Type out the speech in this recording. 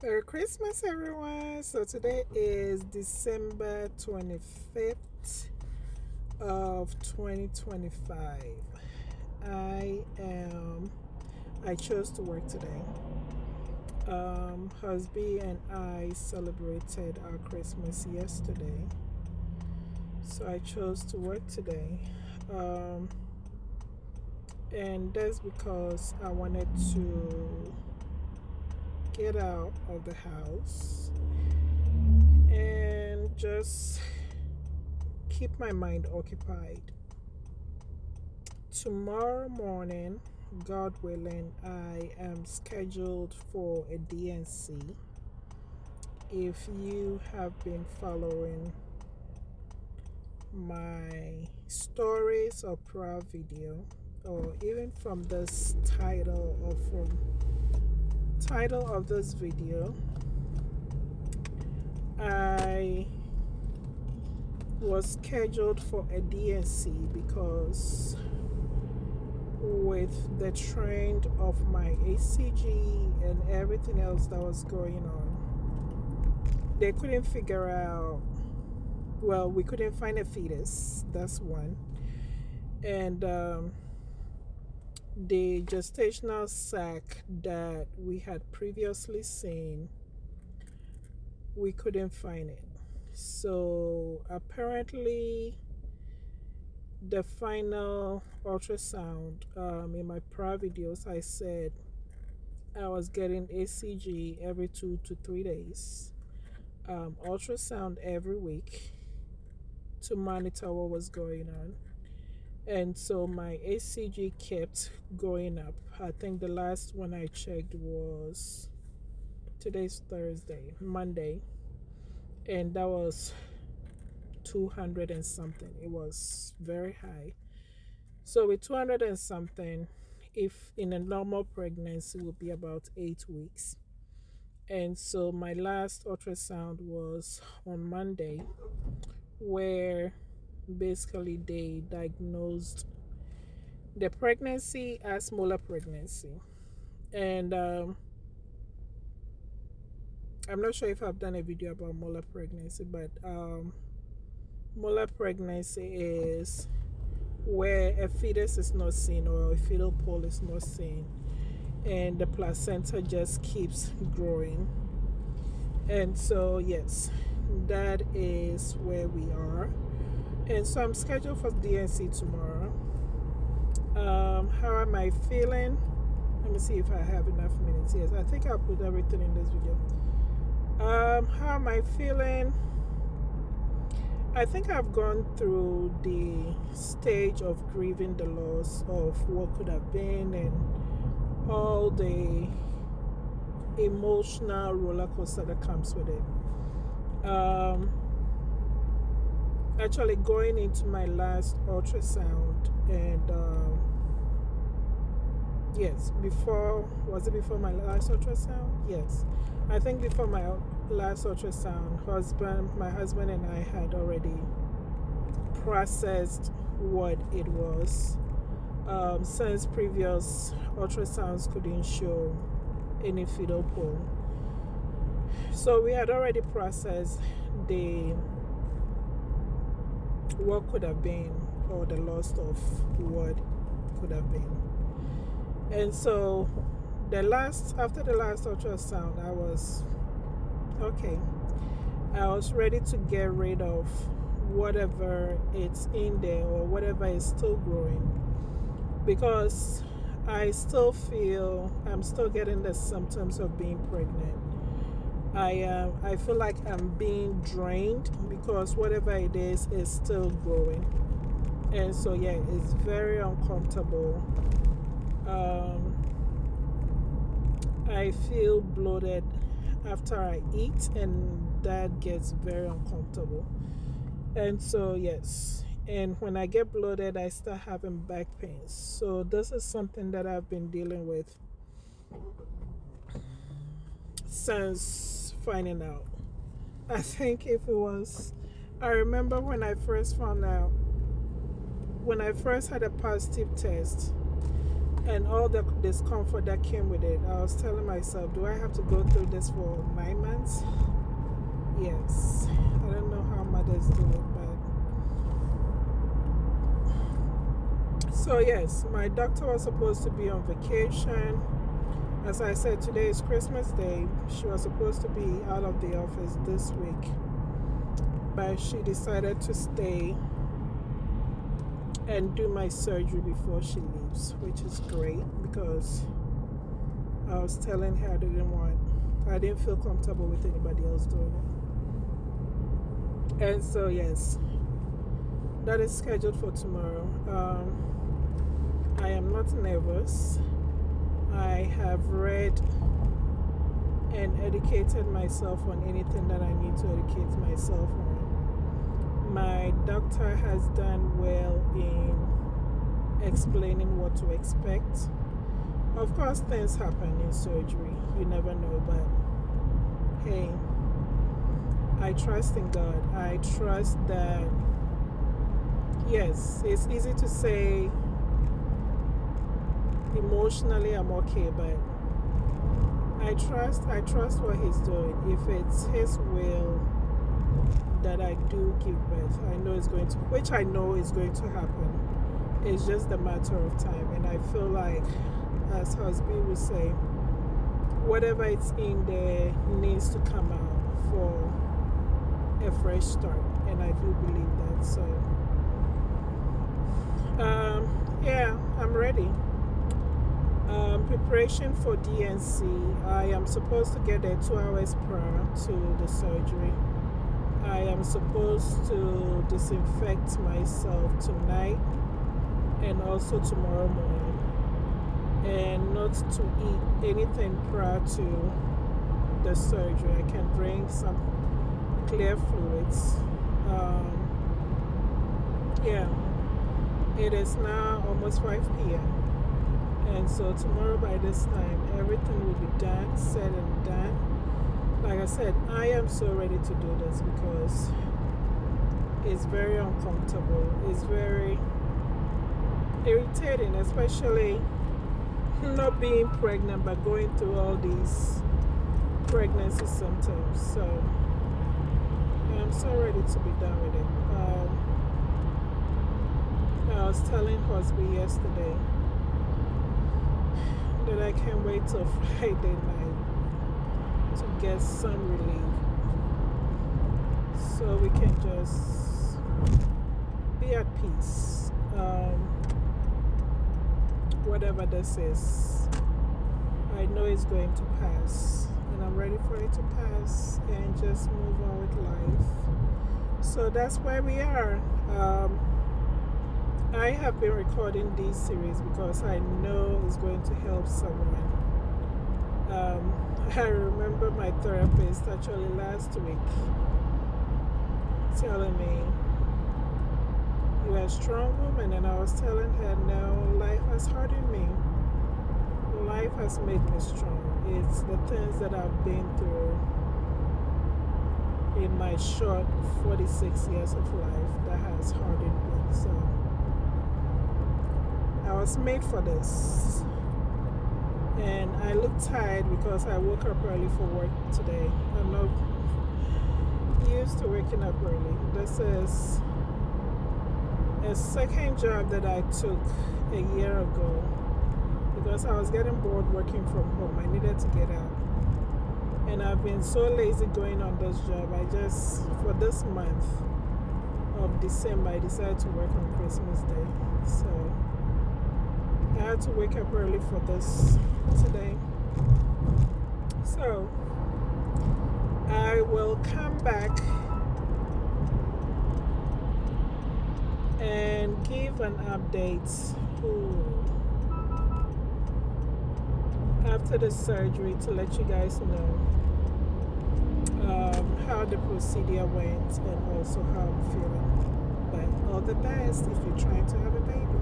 Merry Christmas, everyone. So today is December 25th of 2025. I am I chose to work today. Husby and I celebrated our Christmas yesterday. So I chose to work today. Um, and that's because I wanted to get out of the house and just keep my mind occupied. Tomorrow morning, God willing, I am scheduled for a DNC. If you have been following my stories or prior video, or even from this title of this video, I was scheduled for a DNC because with the trend of my ACG and everything else that was going on, they couldn't figure out, well, we couldn't find a fetus. That's one. And the gestational sac that we had previously seen, we couldn't find it. So apparently, the final ultrasound, in my prior videos, I said I was getting ACG every 2 to 3 days, ultrasound every week to monitor what was going on. And so my ACG kept going up. I think the last one I checked was today's Thursday, Monday, and that was 200 and something. It was very high. So with 200 and something, if in a normal pregnancy would be about 8 weeks. And so my last ultrasound was on Monday, where basically they diagnosed the pregnancy as molar pregnancy. And I'm not sure if I've done a video about molar pregnancy, but molar pregnancy is where a fetus is not seen or a fetal pole is not seen, and the placenta just keeps growing. And so, yes, that is where we are. And so I'm scheduled for DNC tomorrow. How am I feeling? Let me see if I have enough minutes. Yes, I think I'll put everything in this video. How am I feeling? I think I've gone through the stage of grieving the loss of what could have been and all the emotional roller coaster that comes with it. Actually, going into my last ultrasound, and yes, was it before my last ultrasound? Yes, I think before my last ultrasound, my husband and I had already processed what it was, since previous ultrasounds couldn't show any fetal pole. So we had already processed what could have been, or the loss of what could have been. And so after the last ultrasound, I was okay. I was ready to get rid of whatever it's in there or whatever is still growing, because I still feel I'm still getting the symptoms of being pregnant. I feel like I'm being drained because whatever it is still growing. And so yeah, it's very uncomfortable. I feel bloated after I eat, and that gets very uncomfortable. And so yes, and when I get bloated, I start having back pains. So this is something that I've been dealing with since finding out. I think I remember when I first found out, when I first had a positive test, and all the discomfort that came with it. I was telling myself, do I have to go through this for 9 months? Yes. I don't know how mothers do it, but. So, yes, my doctor was supposed to be on vacation. As I said, today is Christmas Day. She was supposed to be out of the office this week, but she decided to stay and do my surgery before she leaves, which is great because I was telling her I didn't feel comfortable with anybody else doing it. And so, yes, that is scheduled for tomorrow. I am not nervous. I have read and educated myself on anything that I need to educate myself on. My doctor has done well in explaining what to expect. Of course, things happen in surgery. You never know, but hey, I trust in God. I trust that, yes, it's easy to say emotionally I'm okay, but I trust what He's doing. If it's His will that I do give birth, I know it's going to, which I know is going to happen. It's just a matter of time, and I feel like, as Husby would say, whatever it's in there needs to come out for a fresh start, and I do believe that. So, yeah, I'm ready. Preparation for DNC. I am supposed to get there 2 hours prior to the surgery. I am supposed to disinfect myself tonight and also tomorrow morning, and not to eat anything prior to the surgery. I can drink some clear fluids. Yeah, it is now almost 5 p.m. And so tomorrow by this time, everything will be done, said and done. Like I said, I am so ready to do this because it's very uncomfortable. It's very irritating, especially not being pregnant but going through all these pregnancy symptoms. So I'm so ready to be done with it. I was telling Husby yesterday that I can't wait till Friday night to get some relief so we can just be at peace. Whatever this is, I know it's going to pass, and I'm ready for it to pass and just move on with life. So that's where we are. I have been recording these series because I know it's going to help someone. I remember my therapist actually last week telling me, "You are a strong woman," and I was telling her, no, life has hardened me. Life has made me strong. It's the things that I've been through in my short 46 years of life that has hardened me. So I was made for this. And I look tired because I woke up early for work today. I'm not used to waking up early. This is a second job that I took a year ago because I was getting bored working from home. I needed to get out. And I've been so lazy going on this job. For this month of December, I decided to work on Christmas Day. So I had to wake up early for this today. So I will come back and give an update after the surgery to let you guys know how the procedure went and also how I'm feeling. But all the best if you're trying to have a baby.